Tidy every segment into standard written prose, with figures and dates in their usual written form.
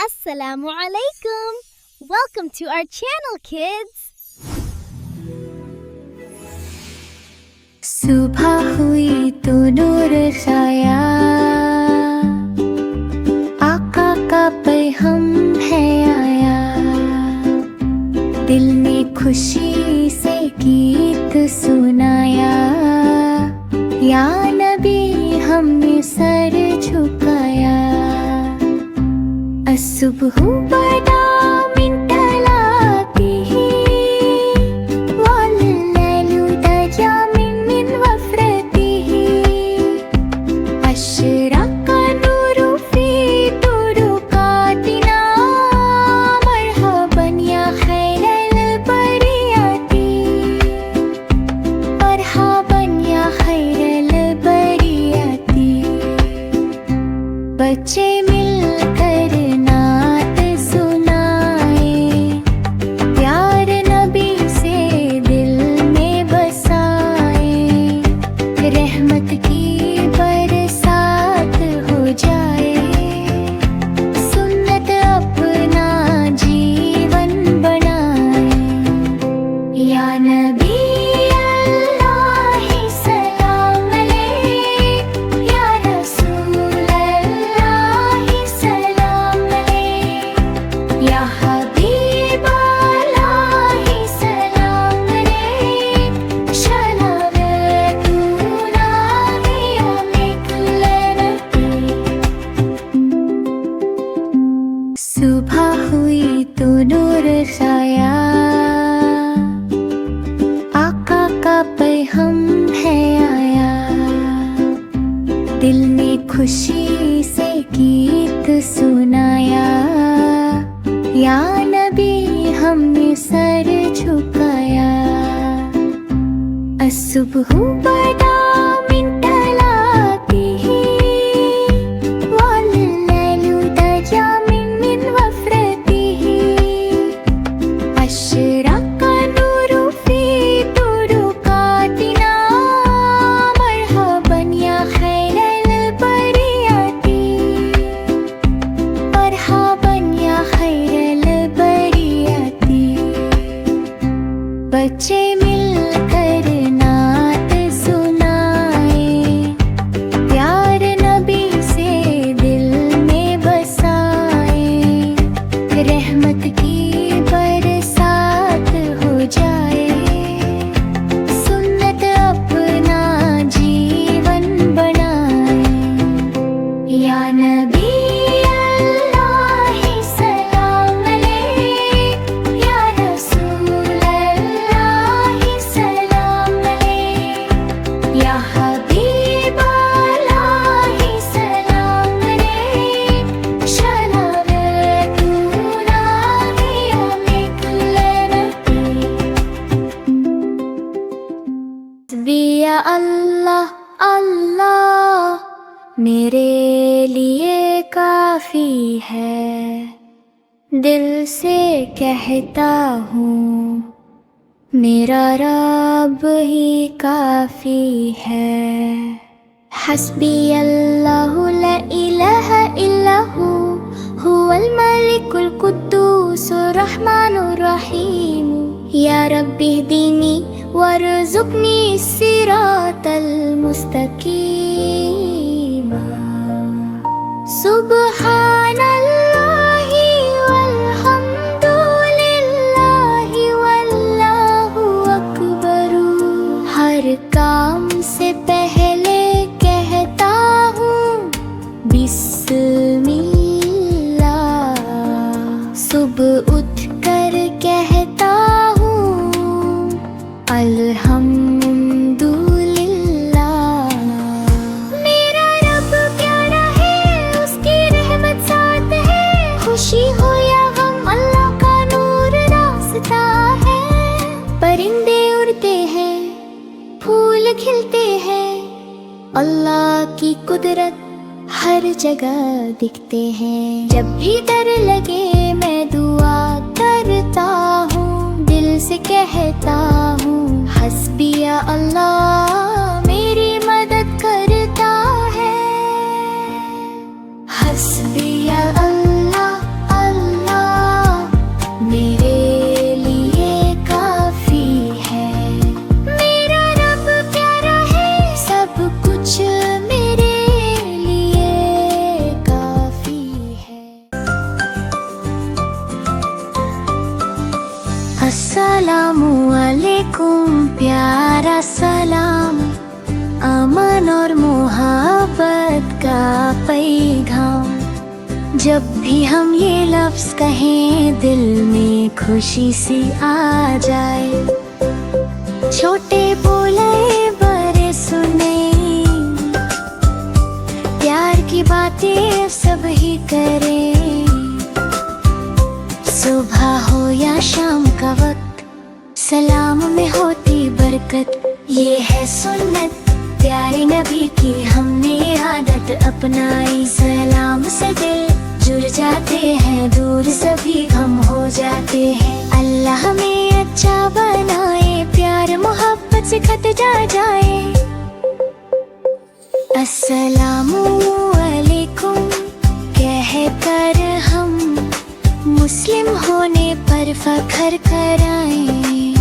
Assalamu alaikum. Welcome to our channel, kids. सुबह हुई तो नूर छाया, आका का पैगम है आया। दिल ने खुशी से गीत सुनाया, या नबी हमने सर झुकाया। असुबह बड़ा मिन टलातिह, वल्लैलु दजा मिन वफ्रतिह। अशरका नूरु फी तुरुकातिना, मरहबन या खैरल बरियाती। मरहबन या खैरल बरियाती। बच्चे मिलकर नात सुनाए, प्यार नबी से दिल में बसाए। रहमत की बरसात हो जाए, सुन्नत अपना जीवन बनाए। या नबी अल्लाह सलाम अलैक, या रसूल अल्लाह सलाम अलैक। या हबीब अल्लाह सलाम अलैक, शलावतुना बियमिक लरती। सुबह हुई तो नूर छाया, आका का पैगम है आया। दिल ने खुशी से गीत सुनाया, या नबी हमने सर झुकाया। असुबह बड़ा मिन टलातिह, वल्लैलु दजा मिन वफ्रतिह। अशरका नूरु फी तुरुकातिना, मरहबन या खैरल बरियाती। मरहबन या खैरल बरियाती। बच्चे मिलकर नात सुनाए, प्यार नबी से दिल में बसाए। रहमत की बरसात हो जाए, सुन्नत अपना जीवन बनाए। या नबी अल्लाह सलाम अलैक, या रसूल अल्लाह सलाम अलैक। या हबीब अल्लाह सलाम अलैक, शलावतुना बियमिक लरती। हस्बिया अल्लाह अल्लाह मेरे लिए काफी है। दिल से कहता हूँ, मेरा रब ही काफी है। हस्बी अल्लाहु ला इलाहा इल्लहु, हुवल मलिकुल कुद्दूसुर रहमानुर रहीम। या रब्बी दीनी वरज़ुक़नी सिरातल मुस्तकीम। सुब्हानल्लाहि वल्हम्दुलिल्लाहि वल्लाहु अकबरु। हर काम से पहले कहता हूँ बिस्मिल्लाह। सुबह उठ कर कहता हूँ अल्हम्दुलिल्लाह। मेरा रब प्यारा है, उसकी रहमत साथ है। खुशी हो या गम, अल्लाह का नूर रास्ता है। परिंदे उड़ते हैं, फूल खिलते हैं, अल्लाह की कुदरत हर जगह दिखते हैं। जब भी डर लगे मैं दुआ करता हूँ, दिल से कहता हूँ हस्बिया अल्लाह मेरी मदद करता है। हस्बिया अल्लाह अस्सलामु अलैकुम प्यारा सलाम, अमन और मोहब्बत का पैगाम। जब भी हम ये लफ्ज़ कहें दिल में खुशी सी आ जाए। छोटे बोले बड़े सुने, प्यार की बातें सब ही करें। सुबह हो या शाम का वक्त, सलाम में होती बरकत। ये है सुन्नत प्यारे नबी की, हमने आदत अपनाई। सलाम से दिल जुड़ जाते हैं, दूर सभी गम हो जाते हैं। अल्लाह हमें अच्छा बनाए, प्यार मोहब्बत से खत जा जाए। अस्सलामु अलैकुम कह कर हम मुस्लिम होने पर फख्र कराएं।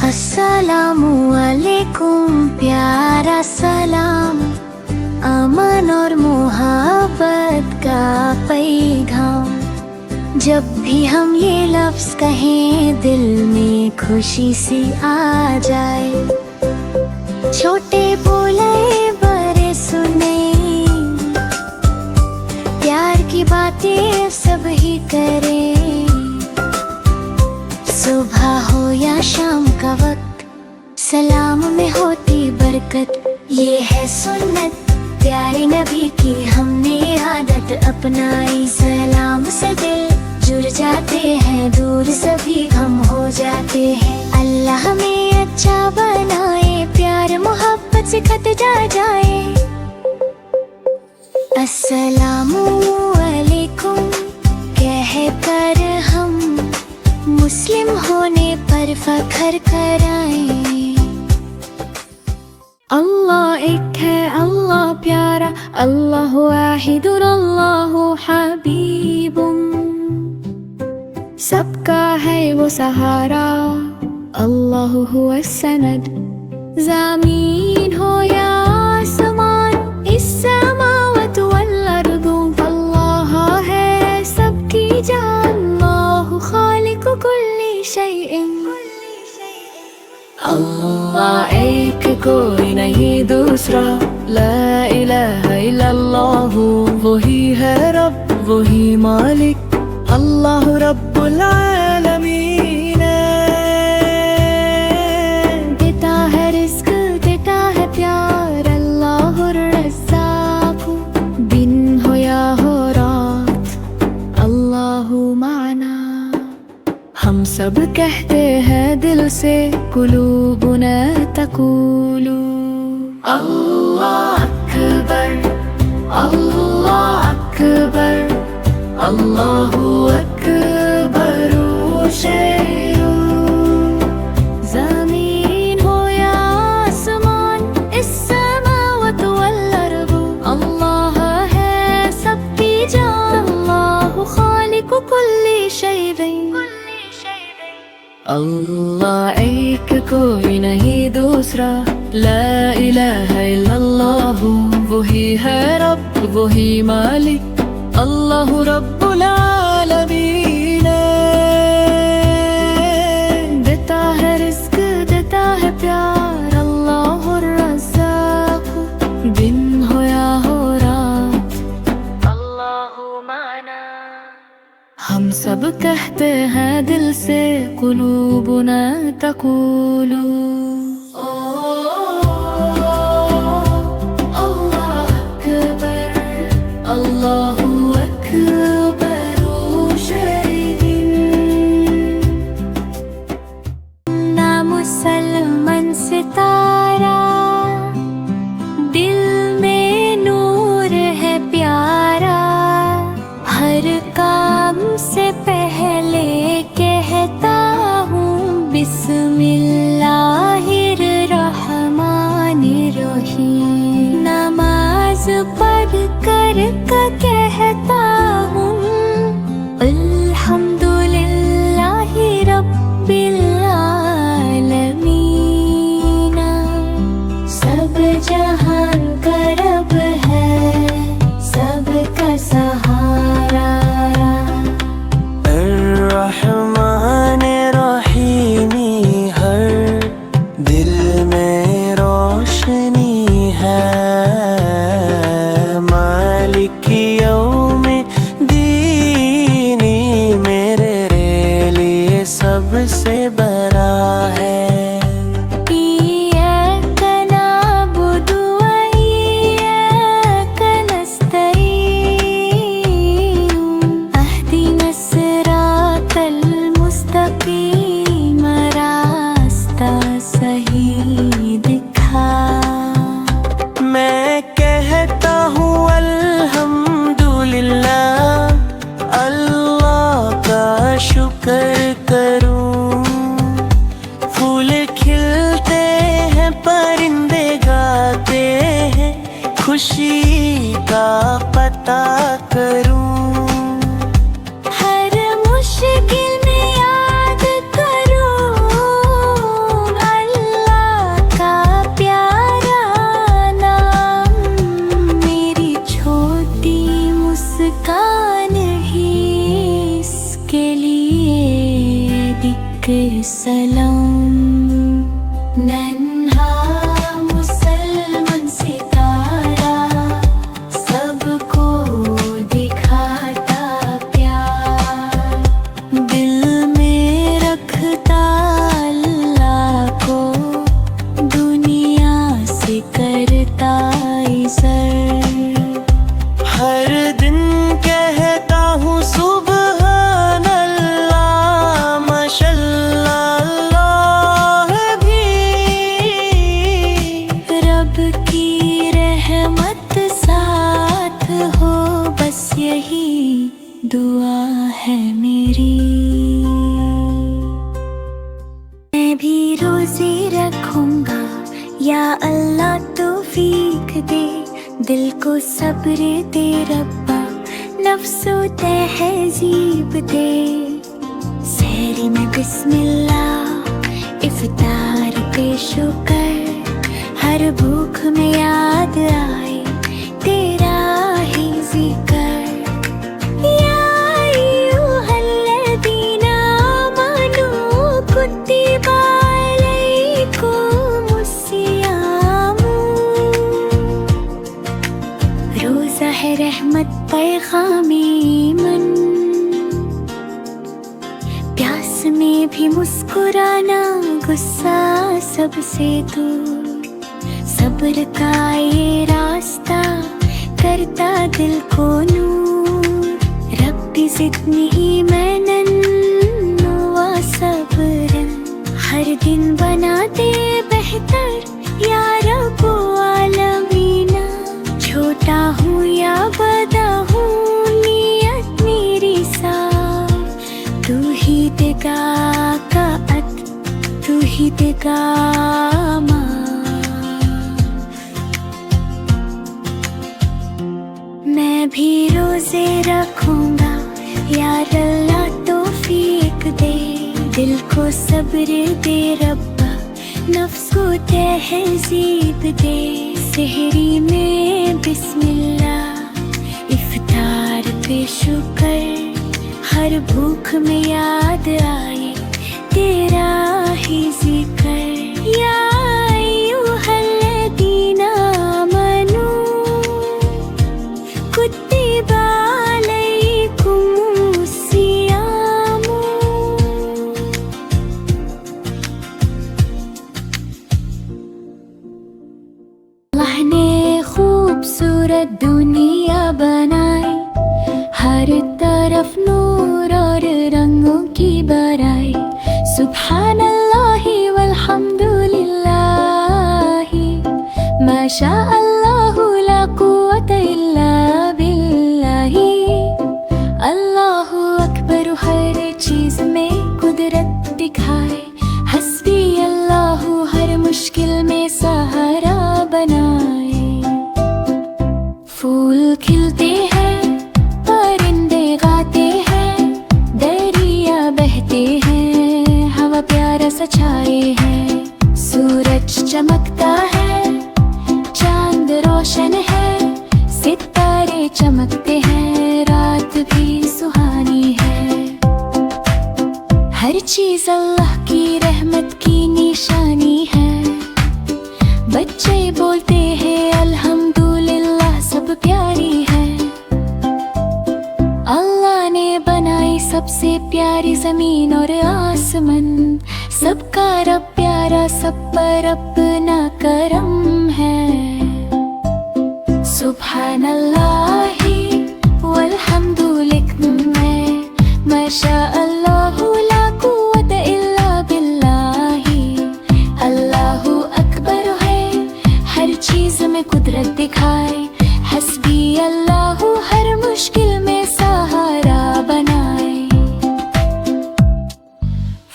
अस्सलामु अलैकुम प्यारा सलाम, अमन और मोहब्बत का पैगाम। जब भी हम ये लफ्ज़ कहें दिल में खुशी सी आ जाए। छोटे बोले बड़े सुने, प्यार की बातें सब ही करें। सुबह हो या शाम का वक्त, सलाम में होती बरकत। ये है सुन्नत प्यारे नबी की, हमने आदत अपनाई। सलाम से दिल जुड़ जाते हैं, दूर सभी गम हो जाते हैं। अल्लाह हमें अच्छा बनाए, प्यार मोहब्बत से खत जा जाए। अस्सलामु अलैकुम कह कर हम मुस्लिम होने पर फख्र कराएं। अल्लाह एक है, अल्लाह प्यारा, अल्लाह वाहिदुन, अल्लाह हबीबुन। सबका है वो सहारा, अल्लाह हुवा सनद। ज़मीन हो या आसमान, इस्समावात वल अर्दु, अल्लाह है सबकी जान। अल्लाह खालिकु कुल्ली शैइन। अल्लाह एक कोई नहीं दूसरा, ला इलाहा इल्लल्लाह। वही है रब वही मालिक, अल्लाह रब्बुल आलमीन। देता है रिज़्क़ देता है प्यार, अल्लाह रज़्ज़ाक़। दिन हो या हो रात, अल्लाह माना। हम सब कहते हैं दिल से, कुलूबुना तक़ूलु अल्लाह अकबर, अल्लाह अकबर, अल्लाहु अकबर। शेरो ज़मीन हो या आसमान, इस्समावात वल अर्दु, अल्लाह है सबकी जान। अल्लाहु खालिकु कुल्ली शैइन। अल्लाह एक कोई नहीं दूसरा, ला इलाहा इल्लल्लाह। वही है रब वही मालिक, अल्लाह रब्बुल आलमीन। देता है रिज़्क़ देता है प्यार, अल्लाह रज़्ज़ाक़। दिन हो या हो रात, अल्लाह माना। हम सब कहते हैं दिल से, कुलूबुना तक़ूलु अल्लाह अकबर, अल्लाहु अकबर। शरीन ना मुसलमान सितारा, दिल में नूर है प्यारा। हर काम से पहले कहता हूँ बिस्मिल्लाहिर रहमानिर रहीम। नमाज पढ़ कर कहता हूँ अल्हम्दुलिल्लाहि रब्बिल आलमीन। सब जहान का रब है, सबका सहारा। गाता करूं। हर मुश्किल में याद करूं अल्लाह का प्यारा नाम। मेरी छोटी मुस्कान ही इसके लिए दिक्र सलाम। नन्हा मुसलमान सितारा सबको दिखाता प्यार। दिल में रखता अल्लाह को, दुनिया से करता इज़्ज़त। हर दिन कहता हूँ सुबहान अल्लाह, माशल्लाह अल्लाह भी। रब की रहमत साथ हो, बस यही दुआ है मेरी। मैं भी रोज़े रखूंगा, या अल्लाह तौफीक दे। दिल को सब्र दे रब्बा, नफ्सो तहज़ीब दे। सहरी में बिस्मिल्लाह, इफ्तार पे शुक्र। हर भूख में याद आए तेरा ही ज़िक्र। या अय्युहल्लज़ीना आमनू कुतिबा अलैकुमुस्सियाम। रोज़ा है रहमत पैगामे मन, प्यास में भी मुस्कुराना, गुस्सा सबसे दूर। सब्र का ये रास्ता करता दिल को नूर। रब्बी ज़िदनी ईमानन व सब्रन। हर दिन बना दे बेहतर या रब्बो आलमीना। छोटा हूँ या बड़ा हूँ, नियत मेरी साफ। तू ही देगा कात, तू ही देगा माफ। मैं भी रोज़े रखूंगा, या अल्लाह तौफीक दे। दिल को सब्र दे रब्बा, नफ्स को तहज़ीब दे। सहरी में बिस्मिल्लाह, इफ्तार पे शुक्र। हर भूख में याद आए तेरा ही ज़िक्र। या अय्युहल्लज़ीना आमनू कुतिबा अलैकुमुस्सियाम। अल्लाह ने खूबसूरत दुनिया बनाई, हर तरफ नूर और रंगों की बराई। सुब्हान अल्लाहि वल्हम्दुलिल्लाहि, माशा अल्लाहु ला कुव्वता इल्ला बिल्लाहि। अल्लाहु अकबर, हर चीज में कुदरत दिखाए। हस्बी अल्लाहु, हर मुश्किल में सहारा बनाए। फूल खिलते हैं, परिंदे गाते हैं, दरिया बहते हैं, हवा प्यारा सा छाए है। सूरज चमकता है, चांद रोशन है, सितारे चमकते हैं, रात भी सुहानी है। हर चीज अल्लाह की रहमत की निशानी है। बच्चे बोलते हैं अल्हम्दुलिल्लाह, सब प्यारी है। अल्लाह ने बनाई सबसे प्यारी जमीन और आसमान। सबका रब प्यारा, सब पर अपना करम है। सुभान अल्लाहि वल्हम्दुलिल्लाह, माशा अल्लाहु ला कुव्वता इल्ला बिल्लाहि। अल्लाहु अकबर है, हर चीज में कुदरत दिखाए। हस्बी अल्लाहु, हर मुश्किल में सहारा बनाए।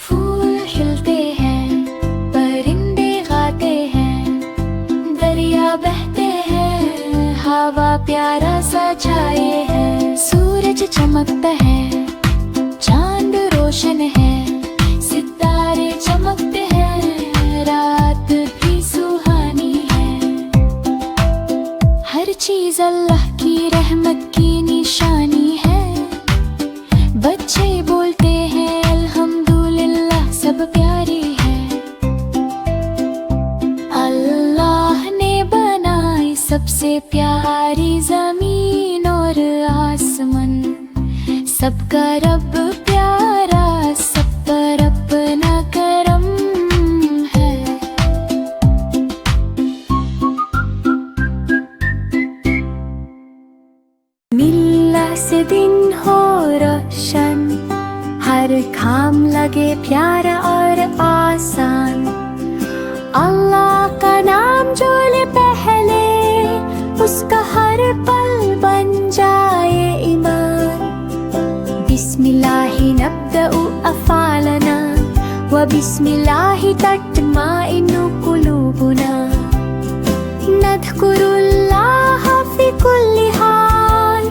फूल खिलते हैं, परिंदे गाते हैं, दरिया बहते हैं, हवा प्यारा सा चमकता है, चांद रोशन है, सितारे चमकते हैं, रात भी सुहानी है। हर चीज अल्लाह की रहमत की निशानी है। बच्चे बोलते हैं अल्हम्दुलिल्लाह, सब प्यारी है। अल्लाह ने बनाई सबसे प्यारी जमीन और आसमान, सबका रब प्यारा, सब पर अपना करम है। मिल्ला से दिन हो रोशन, हर काम लगे प्यारा और आसान। अल्लाह का नाम जो ले पहले, उसका हर पल बन जाए ईमान। बिस्मिल्लाहि नब्दउ अफ़ालना व बिस्मिल्लाहि तत्माइन्नु कुलूबुना। नज़्कुरुल्लाह फ़ी कुल्ली हाल,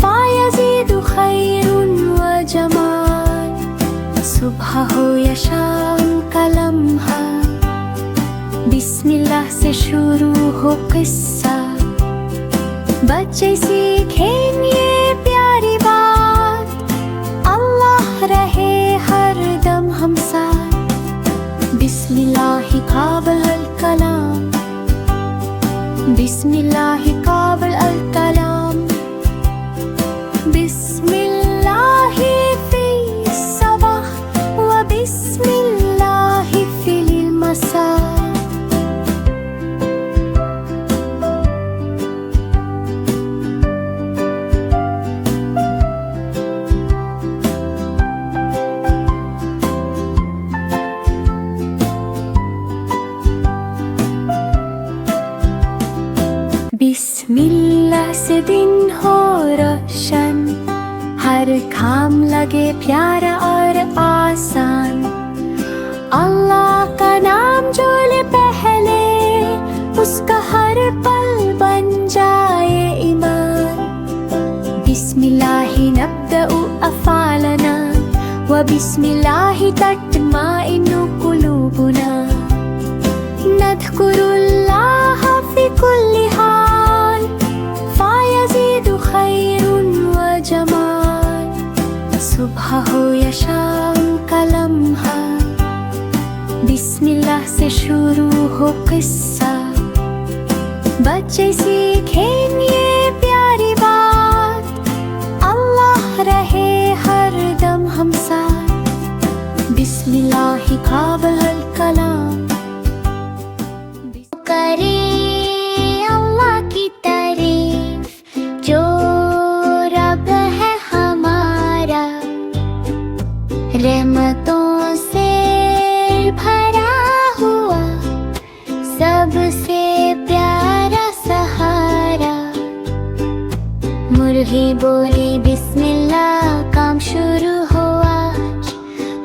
फ़यज़ीदु खैरुन व जमाल। सुबह हो या शाम का लम्हा, बिस्मिल्लाह से शुरू हो किस्सा। बच्चे सीखें ये प्यारी बात, अल्लाह रहे हर दम हम साथ। बिस्मिल्लाहि क़ाबिल अल कलाम, बिस्मिल्लाहि क़ाबिल अल कलाम। बिस्मिल्लाहि फ़ी सबह व बिस्मिल्लाहि फ़िल मसा। बिस्मिल्लाह से दिन हो रोशन, हर काम लगे प्यारा और आसान। अल्लाह का नाम जो ले पहले, उसका हर पल बन जाए ईमान। बिस्मिल्लाहि नब्दउ अफ़ालना व बिस्मिल्लाहि तत्माइन्नु कुलूबुना। नज़्कुरुल्लाह फ़ी कुल्ली हाल, फ़यज़ीदु खैरुन व जमाल। सुबह हो या शाम का लम्हा, बिस्मिल्लाह से शुरू हो किस्सा। बच्चे सीखें ये प्यारी बात, अल्लाह रहे हर दम हम साथ। बिस्मिल्लाहि क़ाबिल अल कलाम। करे अल्लाह की तारीफ, जो रब है हमारा, रहमतों से भरा हुआ, सबसे प्यारा सहारा। मुर्गी बोली बिस्मिल्लाह, काम शुरू हुआ।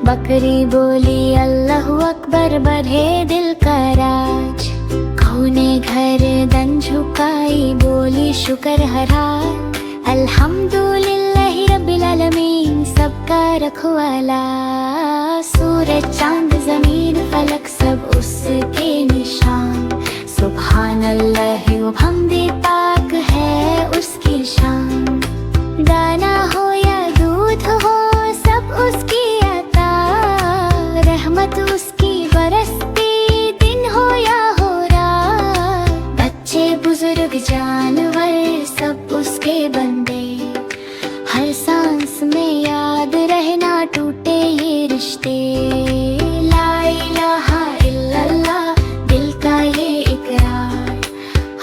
बकरी बोली अल्लाहु अकबर, बढ़े दिल का राज। कौने घर दन झुकाई, बोली शुक्र हरा। अल्हम्दुलिल्लाहि रब्बिल आलमीन, सबका रखवाला। सूरज चांद जमीन फलक सब उसके निशान। सुब्हानल्लाह व बिहम्दी, पाक है उसकी शान। दाना हो या दूध हो, सब उसकी अता। रहमत उसकी बरसती, दिन हो या हो रात। बच्चे बुजुर्ग जानवर, सब उसके बंदे। हर सांस में याद रहना, टूटे ये रिश्ते। ला इलाहा इल्लल्लाह, दिल का ये इकरार।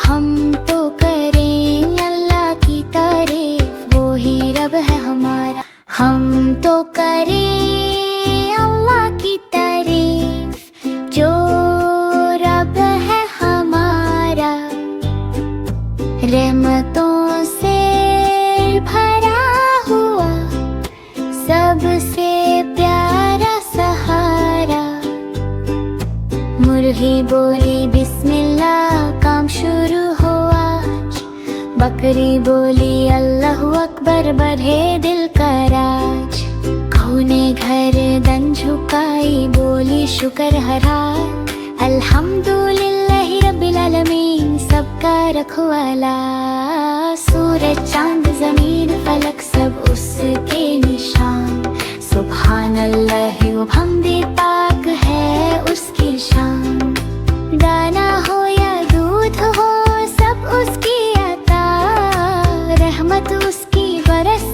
हम तो करें अल्लाह की तारीफ, वो ही रब है हमारा। हम तो करें अल्लाह की तारीफ, जो रब है हमारा, रहमतों से भरा हुआ, सबसे प्यारा सहारा। मुर्गी बोली बिस्मिल्लाह, काम शुरू हुआ। बकरी बोली अल्लाहु अकबर, बढ़े दिल गर्दन झुकाई बोली शुक्र हरा अल्हम्दुलिल्लाह रब्बिल आलमीन सबका रखवाला। सूरज चांद जमीन फलक सब उसके निशान, सुभान अल्लाह व हमदे पाक है उसकी शान। दाना हो या दूध हो सब उसकी अता, रहमत उसकी बरस